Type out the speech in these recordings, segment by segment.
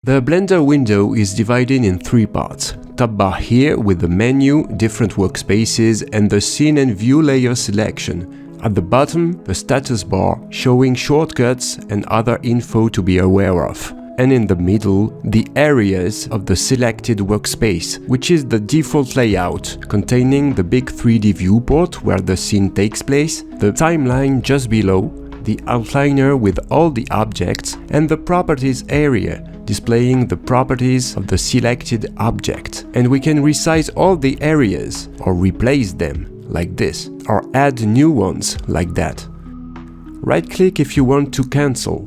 The Blender window is divided in three parts. Top bar here with the menu, different workspaces and the scene and view layer selection. At the bottom, the status bar showing shortcuts and other info to be aware of. And in the middle, the areas of the selected workspace, which is the default layout, containing the big 3D viewport where the scene takes place, the timeline just below, the outliner with all the objects, and the properties area, displaying the properties of the selected object. And we can resize all the areas, or replace them, like this, or add new ones, like that. Right-click if you want to cancel.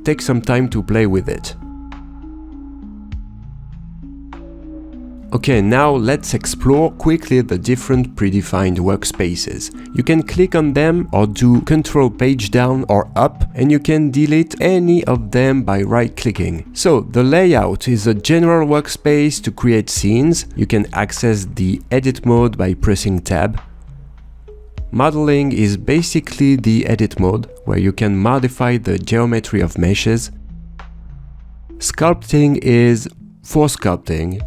Take some time to play with it. Okay, now let's explore quickly the different predefined workspaces. You can click on them or do Ctrl page down or up, and you can delete any of them by right-clicking. So the layout is a general workspace to create scenes. You can access the edit mode by pressing tab. Modeling is basically the edit mode, where you can modify the geometry of meshes. Sculpting is for sculpting.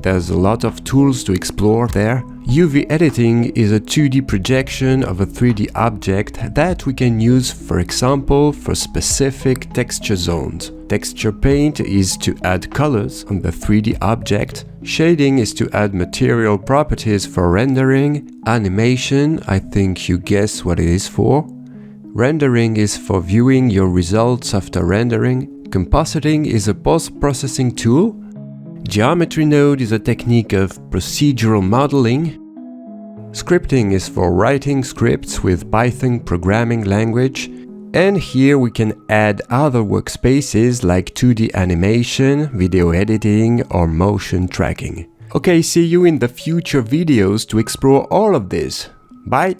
There's a lot of tools to explore there. UV editing is a 2D projection of a 3D object that we can use, for example, for specific texture zones. Texture paint is to add colors on the 3D object. Shading is to add material properties for rendering. Animation, I think you guess what it is for. Rendering is for viewing your results after rendering. Compositing is a post-processing tool. Geometry node is a technique of procedural modeling. Scripting is for writing scripts with Python programming language. And here we can add other workspaces like 2D animation, video editing or motion tracking. Okay, see you in the future videos to explore all of this. Bye!